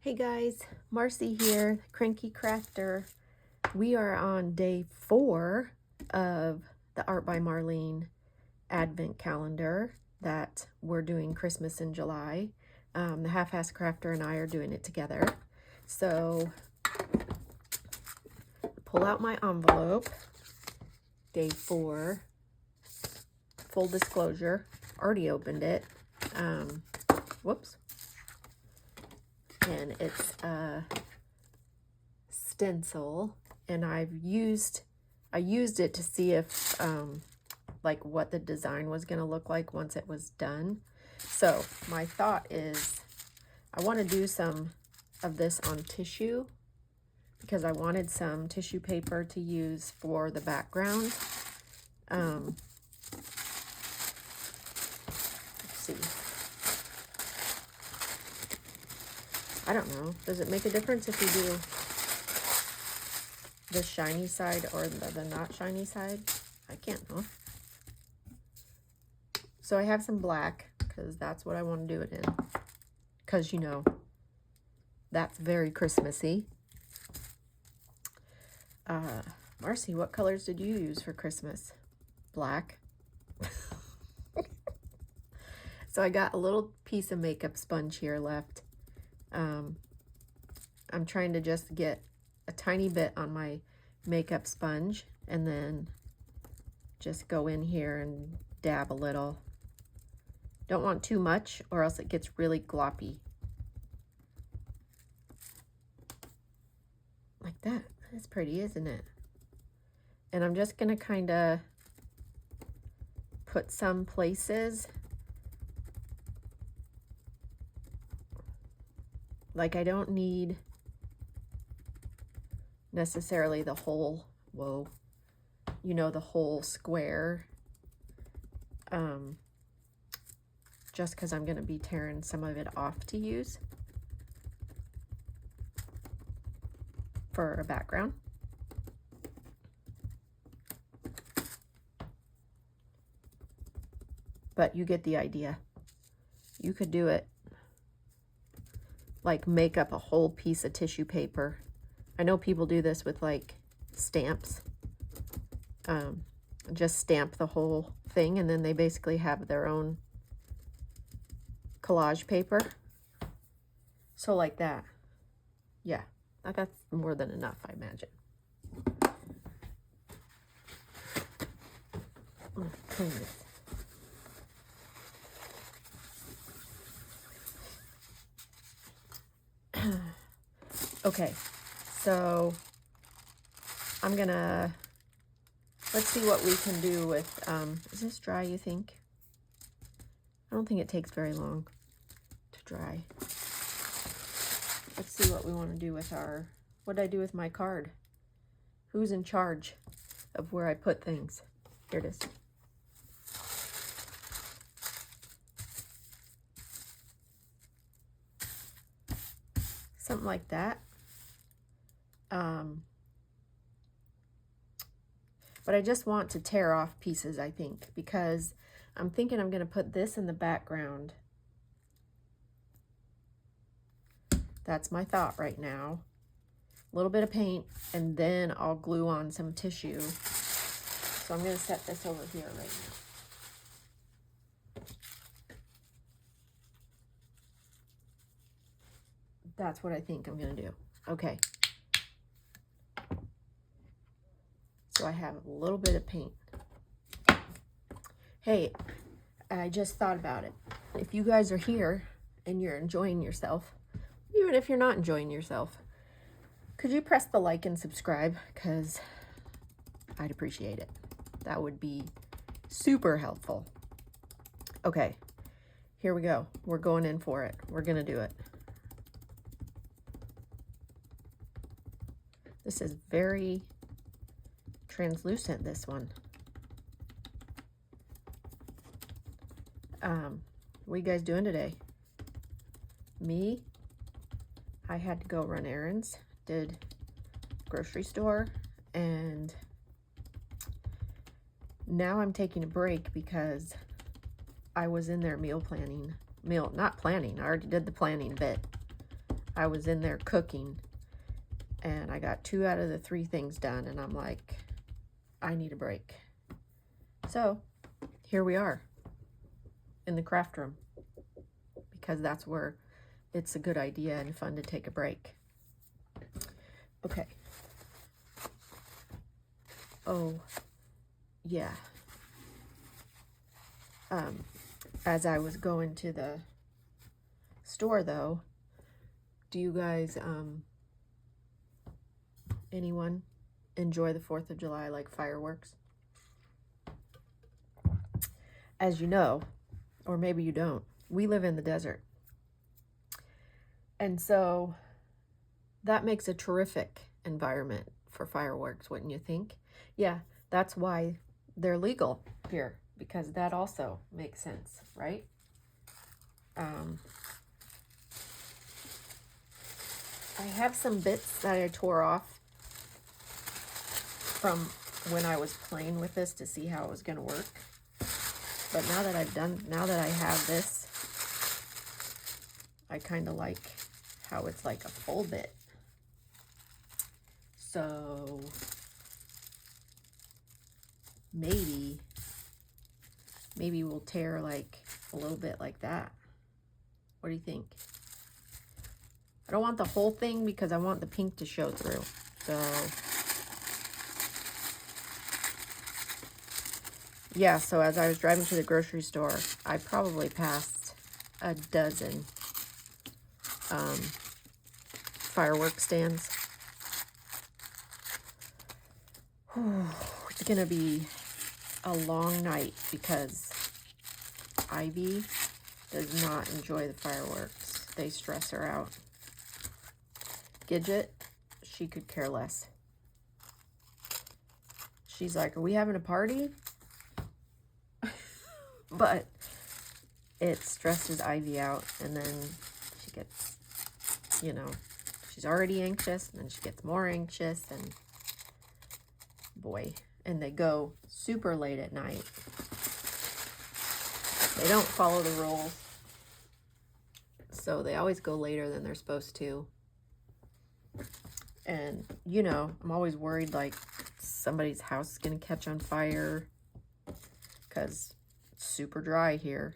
Hey guys, Marcy here, Cranky Crafter. We are on day 4 of the Art by Marlene Advent Calendar that we're doing Christmas in July. The Half-Ass Crafter and I are doing it together. So, pull out my envelope. Day 4. Full disclosure, already opened it. Whoops. And it's a stencil, and I used it to see if like what the design was going to look like once it was done. So my thought is I want to do some of this on tissue because I wanted some tissue paper to use for the background. Let's see. I don't know. Does it make a difference if you do the shiny side or the not shiny side? I can't know. So I have some black because that's what I want to do it in. Because, you know, that's very Christmassy. Marcy, what colors did you use for Christmas? Black. So I got a little piece of makeup sponge here left. I'm trying to just get a tiny bit on my makeup sponge and then just go in here and dab a little. Don't want too much or else it gets really gloppy. Like that. That's pretty, isn't it? And I'm just gonna kind of put some places. Like I don't need necessarily the whole, you know, the whole square. Just because I'm going to be tearing some of it off to use for a background. But you get the idea. You could do it like make up a whole piece of tissue paper. I know people do this with like stamps. Just stamp the whole thing and then they basically have their own collage paper. So like that. Yeah, that's more than enough, I imagine. I'm gonna clean this. Okay, so I'm gonna, let's see what we can do with, is this dry, you think? I don't think it takes very long to dry. Let's see what we want to do with our, what did I do with my card? Who's in charge of where I put things? Here it is. Something like that. But I just want to tear off pieces, I think, because I'm thinking I'm going to put this in the background. That's my thought right now. A little bit of paint, and then I'll glue on some tissue. So I'm going to set this over here right now. That's what I think I'm going to do. Okay. So I have a little bit of paint. Hey, I just thought about it. If you guys are here and you're enjoying yourself, even if you're not enjoying yourself, could you press the like and subscribe? Because I'd appreciate it. That would be super helpful. Okay, here we go. We're going in for it. We're going to do it. This is very translucent, this one. What are you guys doing today? Me, I had to go run errands, did grocery store, and now I'm taking a break because I was in there meal planning. Not planning, I already did the planning bit. I was in there cooking, and I got 2 out of the 3 things done, and I'm like, I need a break. So here we are in the craft room, because that's where it's a good idea and fun to take a break. Okay. Oh, yeah. As I was going to the store, though, do you guys, anyone enjoy the 4th of July, like fireworks? As you know, or maybe you don't, we live in the desert. And so that makes a terrific environment for fireworks, wouldn't you think? Yeah, that's why they're legal here, because that also makes sense, right? I have some bits that I tore off from when I was playing with this to see how it was going to work. But now that I have this, I kind of like how it's like a full bit. So maybe we'll tear like a little bit like that. What do you think? I don't want the whole thing because I want the pink to show through. So yeah, so as I was driving to the grocery store, I probably passed a dozen firework stands. Whew, it's gonna be a long night because Ivy does not enjoy the fireworks. They stress her out. Gidget, she could care less. She's like, are we having a party? But it stresses Ivy out, and then she gets, you know, she's already anxious, and then she gets more anxious, and boy, and they go super late at night. They don't follow the rules, so they always go later than they're supposed to. And, you know, I'm always worried, like, somebody's house is going to catch on fire because it's super dry here.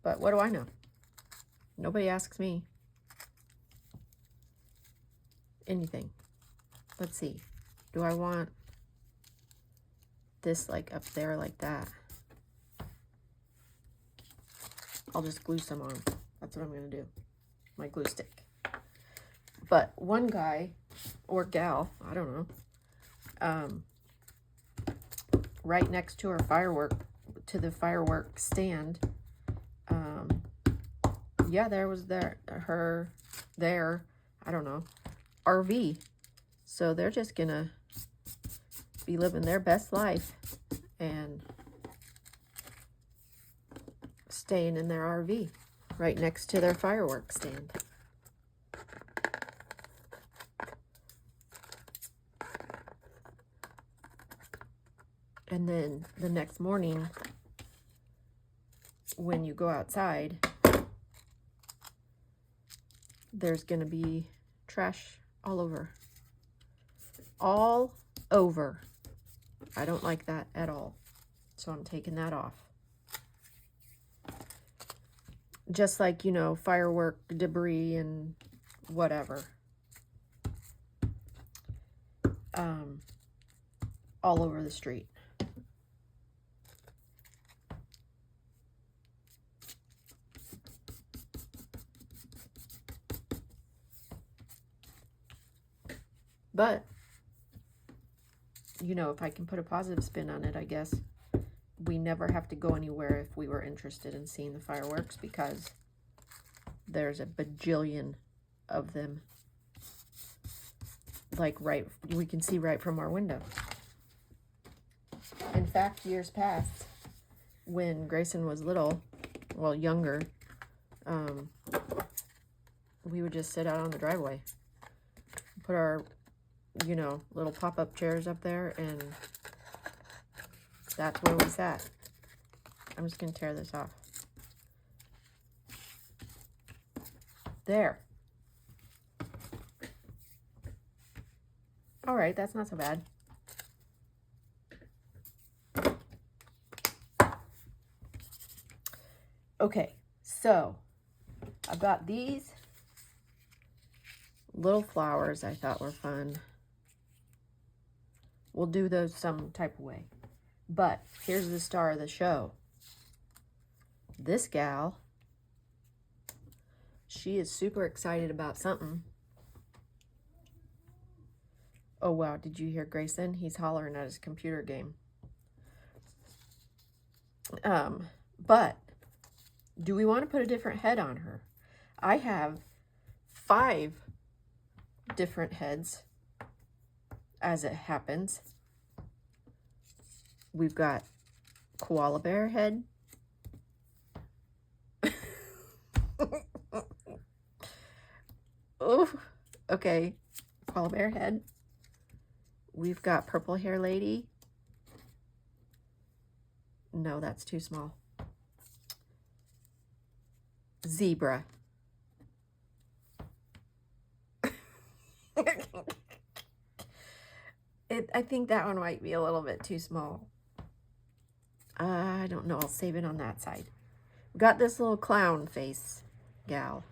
But what do I know? Nobody asks me anything. Let's see. Do I want this, like, up there like that? I'll just glue some on. That's what I'm going to do. My glue stick. But one guy or gal, I don't know, right next to the firework stand, yeah, there was her I don't know, RV. So they're just gonna be living their best life and staying in their RV right next to their firework stand. And then the next morning, when you go outside, there's going to be trash all over. All over. I don't like that at all. So I'm taking that off. Just like, you know, firework debris and whatever. All over the street. But, you know, if I can put a positive spin on it, I guess we never have to go anywhere if we were interested in seeing the fireworks because there's a bajillion of them. Like we can see right from our window. In fact, years past, when Grayson was little, well, younger, we would just sit out on the driveway, put our, you know, little pop-up chairs up there, and that's where we sat. I'm just going to tear this off. There. All right, that's not so bad. Okay, so I've got these little flowers I thought were fun. We'll do those some type of way. But here's the star of the show. This gal, she is super excited about something. Oh, wow. Did you hear Grayson? He's hollering at his computer game. But do we want to put a different head on her? I have 5 different heads as it happens. We've got koala bear head. Oh, okay. Koala bear head. We've got purple hair lady. No, that's too small. Zebra. I think that one might be a little bit too small. I don't know. I'll save it on that side. We've got this little clown face gal.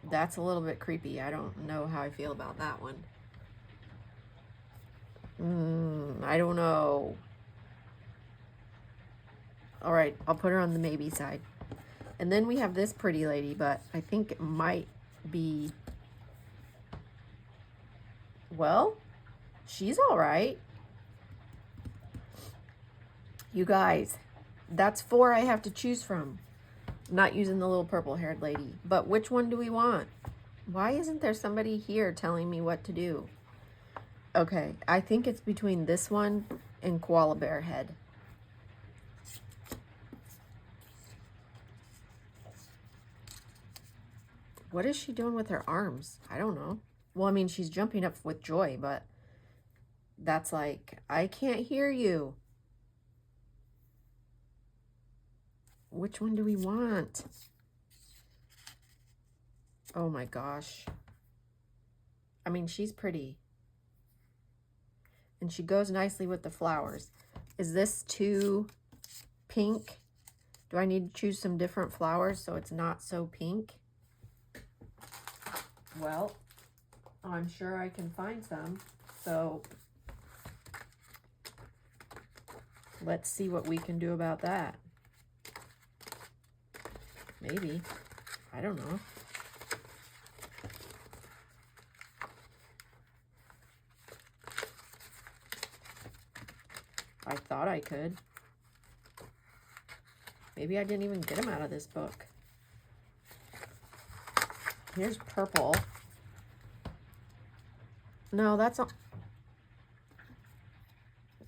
That's a little bit creepy. I don't know how I feel about that one. I don't know. All right, I'll put her on the maybe side. And then we have this pretty lady, but I think it might be... Well, she's all right. You guys, that's 4 I have to choose from. I'm not using the little purple-haired lady. But which one do we want? Why isn't there somebody here telling me what to do? Okay, I think it's between this one and koala bear head. What is she doing with her arms? I don't know. Well, I mean, she's jumping up with joy, but that's like, I can't hear you. Which one do we want? Oh my gosh. I mean, she's pretty. And she goes nicely with the flowers. Is this too pink? Do I need to choose some different flowers so it's not so pink? Well, I'm sure I can find some. So let's see what we can do about that. Maybe. I don't know. I thought I could. Maybe I didn't even get them out of this book. Here's purple. No, that's not.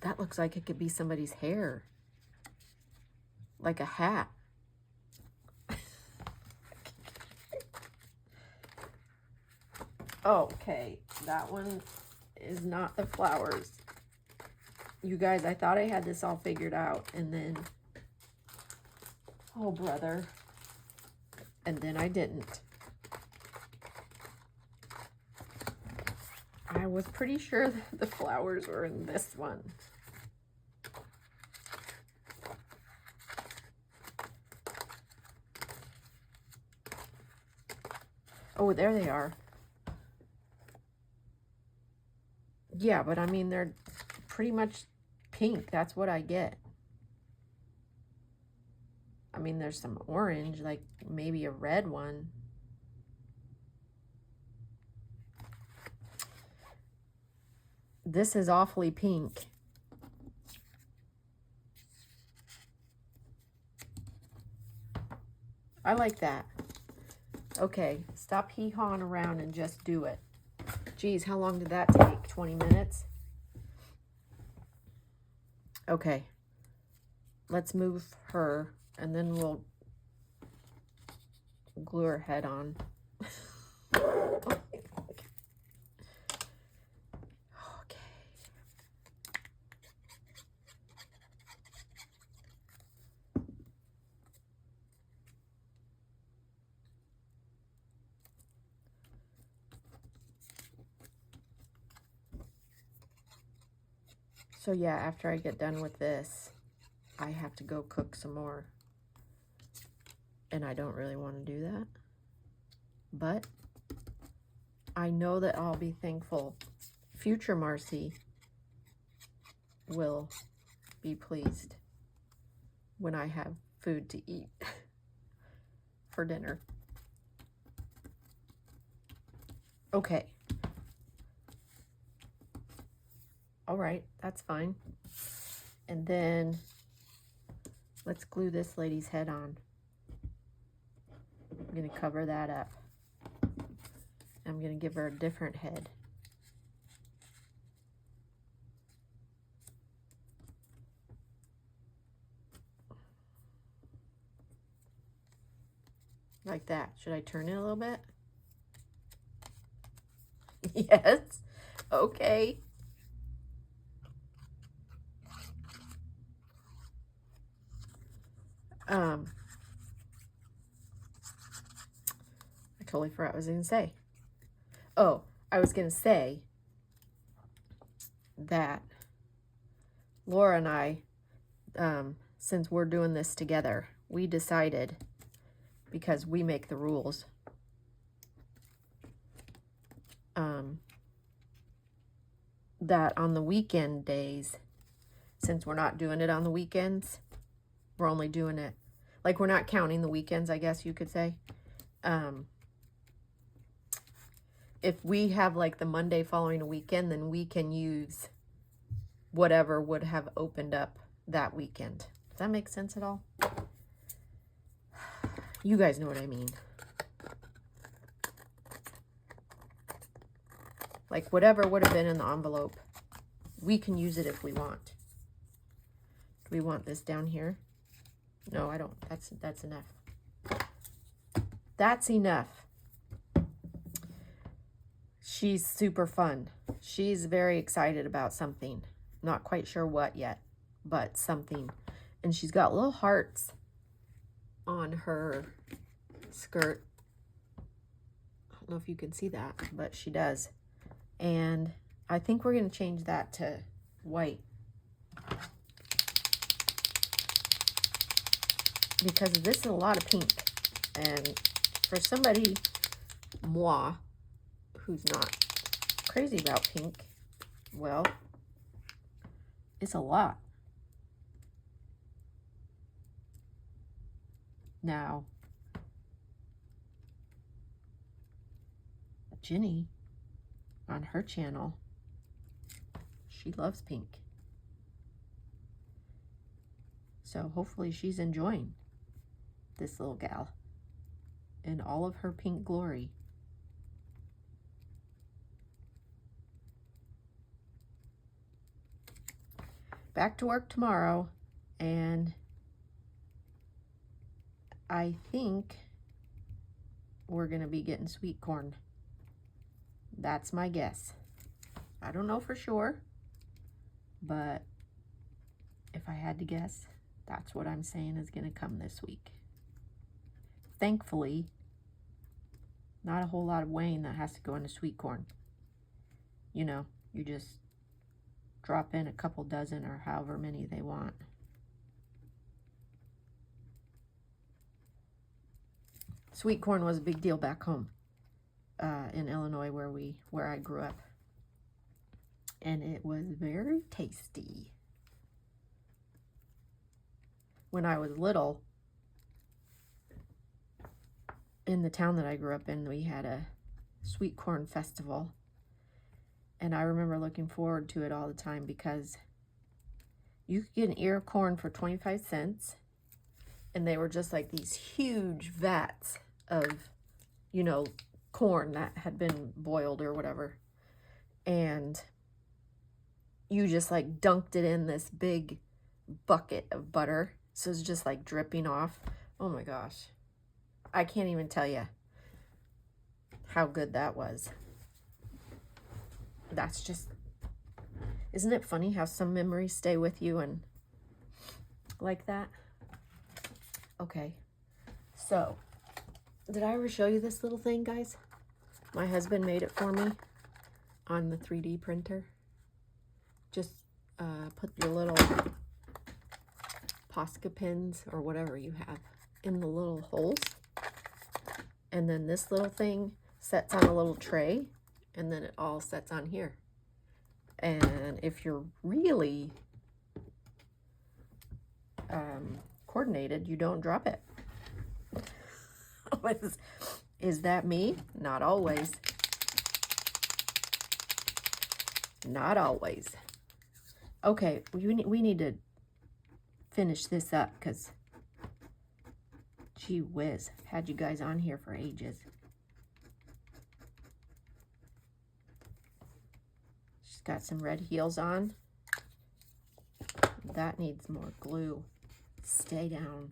That looks like it could be somebody's hair. Like a hat. Okay, that one is not the flowers. You guys, I thought I had this all figured out, and then, oh brother, and then I didn't. I was pretty sure that the flowers were in this one. Oh, there they are. Yeah, but I mean, they're pretty much pink. That's what I get. I mean, there's some orange, like maybe a red one. This is awfully pink. I like that. Okay, stop hee-hawing around and just do it. Geez, how long did that take? 20 minutes? Okay. Let's move her, and then we'll glue her head on. Okay. So yeah, after I get done with this, I have to go cook some more. And I don't really want to do that. But I know that I'll be thankful. Future Marcy will be pleased when I have food to eat for dinner. Okay. All right, that's fine. And then let's glue this lady's head on. I'm going to cover that up. I'm going to give her a different head. Like that. Should I turn it a little bit? Yes. Okay. I totally forgot what I was going to say. Oh, I was going to say that Laura and I, since we're doing this together, we decided, because we make the rules, that on the weekend days, since we're not doing it on the weekends, we're only doing it, like we're not counting the weekends, I guess you could say. If we have like the Monday following a weekend, then we can use whatever would have opened up that weekend. Does that make sense at all? You guys know what I mean. Like whatever would have been in the envelope, we can use it if we want. Do we want this down here? No, I don't. That's enough. That's enough. She's super fun. She's very excited about something. Not quite sure what yet, but something. And she's got little hearts on her skirt. I don't know if you can see that, but she does. And I think we're going to change that to white. Because this is a lot of pink. And for somebody, moi, who's not crazy about pink, well, it's a lot. Now, Jenny, on her channel, she loves pink. So hopefully she's enjoying this little gal in all of her pink glory. Back to work tomorrow, and I think we're going to be getting sweet corn. That's my guess. I don't know for sure, but if I had to guess, that's what I'm saying is going to come this week. Thankfully, not a whole lot of weighing that has to go into sweet corn. You know, you just drop in a couple dozen or however many they want. Sweet corn was a big deal back home in Illinois where I grew up. And it was very tasty. When I was little, in the town that I grew up in, we had a sweet corn festival. And I remember looking forward to it all the time because you could get an ear of corn for 25 cents. And they were just like these huge vats of, you know, corn that had been boiled or whatever. And you just like dunked it in this big bucket of butter. So it's just like dripping off. Oh my gosh. I can't even tell you how good that was. That's just, isn't it funny how some memories stay with you and like that? Okay, so did I ever show you this little thing, guys? My husband made it for me on the 3D printer. Just put your little Posca pins or whatever you have in the little holes. And then this little thing sets on a little tray, and then it all sets on here. And if you're really coordinated, you don't drop it. Is that me? Not always. Not always. Okay, we need to finish this up because, gee whiz, had you guys on here for ages. She's got some red heels on. That needs more glue. Stay down.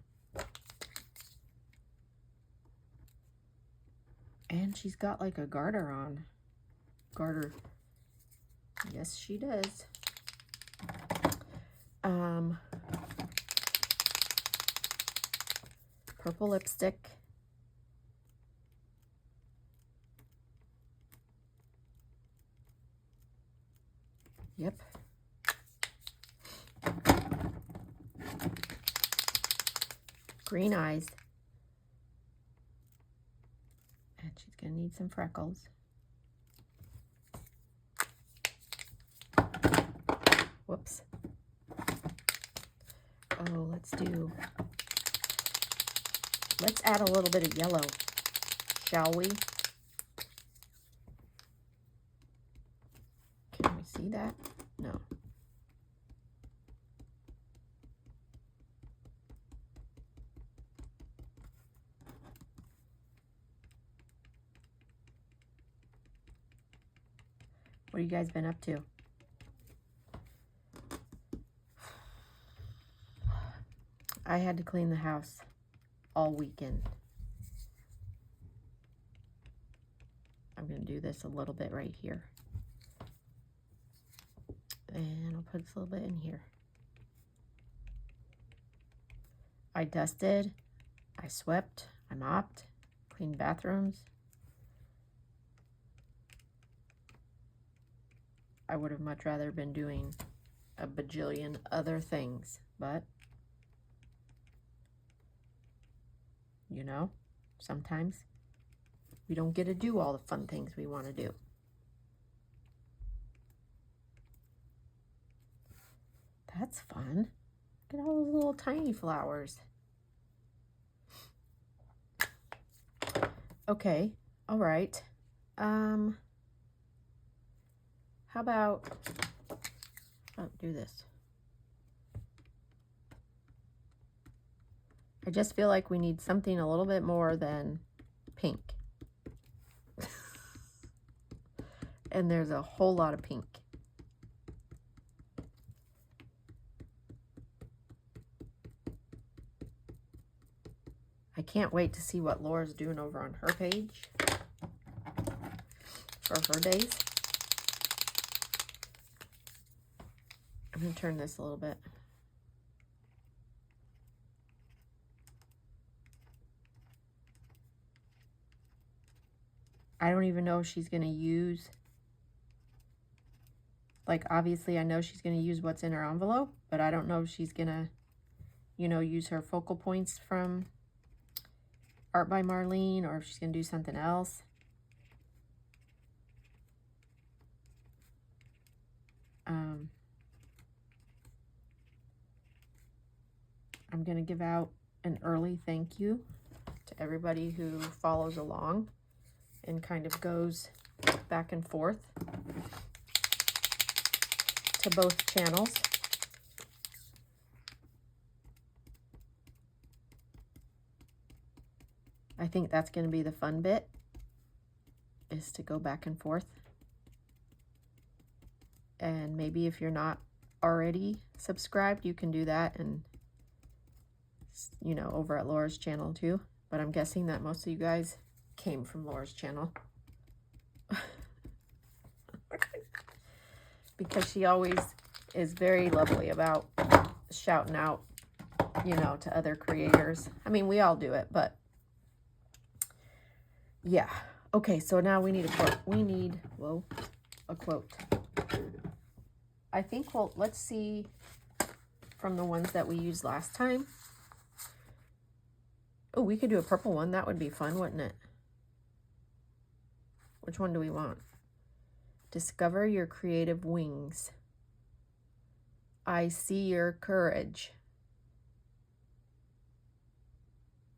And she's got like a garter on. Garter. Yes, she does. Purple lipstick. Yep. Green eyes. And she's gonna need some freckles. Whoops. Oh, let's add a little bit of yellow, shall we? Can we see that? No. What have you guys been up to? I had to clean the house all weekend. I'm going to do this a little bit right here. And I'll put this a little bit in here. I dusted, I swept, I mopped, cleaned bathrooms. I would have much rather been doing a bajillion other things, but you know, sometimes we don't get to do all the fun things we want to do. That's fun. Look at all those little tiny flowers. Okay, all right. How about, do this. I just feel like we need something a little bit more than pink. And there's a whole lot of pink. I can't wait to see what Laura's doing over on her page for her days. I'm going to turn this a little bit. I don't even know if she's going to use, like, obviously I know she's going to use what's in her envelope, but I don't know if she's going to, you know, use her focal points from Art by Marlene, or if she's going to do something else. I'm going to give out an early thank you to everybody who follows along and kind of goes back and forth to both channels. I think that's going to be the fun bit, is to go back and forth. And maybe if you're not already subscribed, you can do that, and, you know, over at Laura's channel too. But I'm guessing that most of you guys came from Laura's channel. Because she always is very lovely about shouting out, you know, to other creators. I mean, we all do it, but yeah. Okay, so now we need a quote. We need, whoa, a quote. I think let's see from the ones that we used last time. Oh, we could do a purple one. That would be fun, wouldn't it? Which one do we want? Discover your creative wings. I see your courage.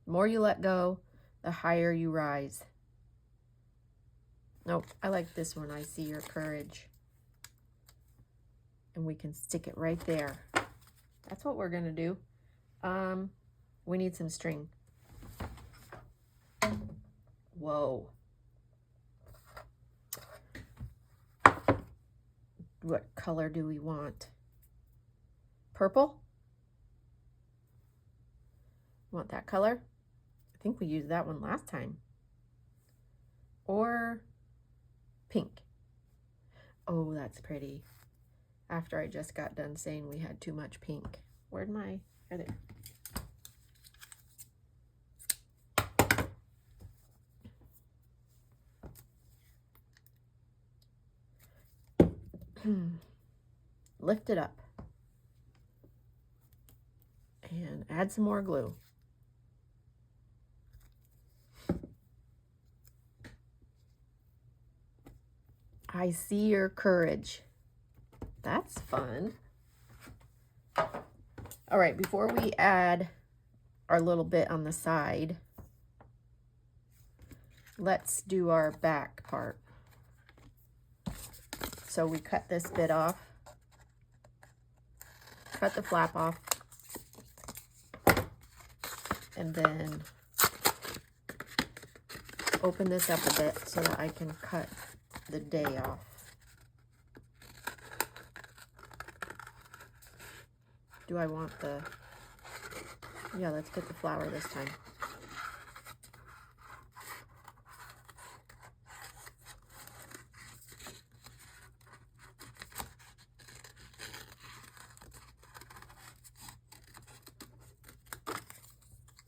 The more you let go, the higher you rise. Nope, I like this one. I see your courage. And we can stick it right there. That's what we're gonna do. We need some string. Whoa. What color do we want? Purple? Want that color? I think we used that one last time. Or pink. Oh, that's pretty. After I just got done saying we had too much pink. Where'd my, there. Lift it up. And add some more glue. I see your courage. That's fun. All right, before we add our little bit on the side, let's do our back part. So we cut this bit off, cut the flap off, and then open this up a bit so that I can cut the day off. Do I want the, yeah, let's get the flower this time.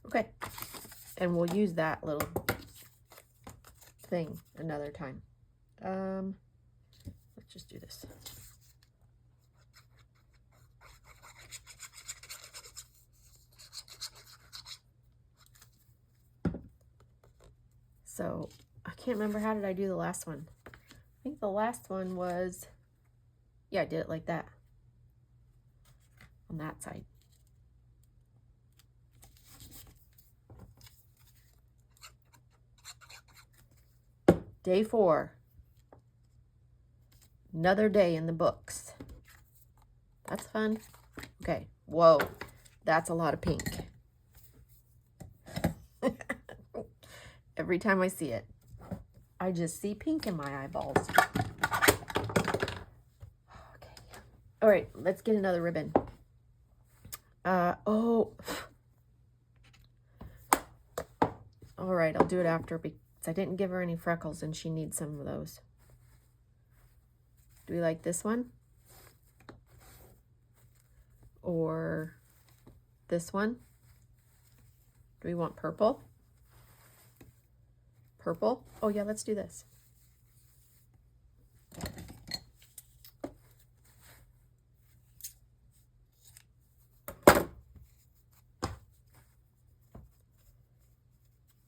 Okay, and we'll use that little thing another time. Let's just do this. So I can't remember, how did I do the last one? I think the last one was, yeah, I did it like that on that side. Day 4. Another day in the books. That's fun. Okay. Whoa. That's a lot of pink. Every time I see it, I just see pink in my eyeballs. Okay. All right. Let's get another ribbon. Oh. All right. I'll do it after because I didn't give her any freckles and she needs some of those. Do we like this one? Or this one? Do we want purple? Purple? Oh yeah, let's do this.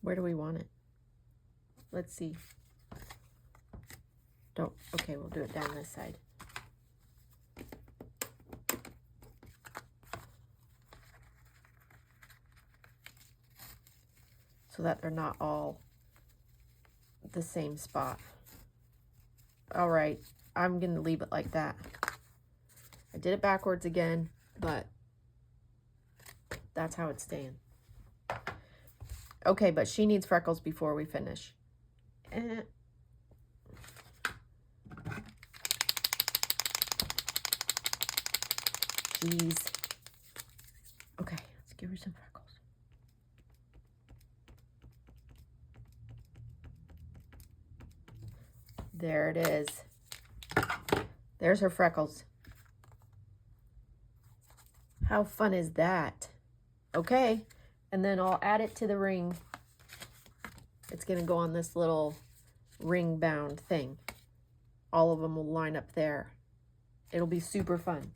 Where do we want it? Let's see. Don't, okay, we'll do it down this side. So that they're not all the same spot. All right, I'm gonna leave it like that. I did it backwards again, but that's how it's staying. Okay, but she needs freckles before we finish. Jeez. Okay, let's give her some freckles. There it is. There's her freckles. How fun is that? Okay, and then I'll add it to the ring. It's gonna go on this little ring bound thing. All of them will line up there. It'll be super fun.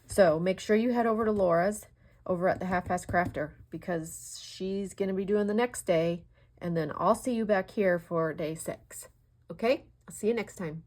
So make sure you head over to Laura's over at the Half-Assed Crafter, because she's going to be doing the next day, and then I'll see you back here for day 6. Okay? I'll see you next time.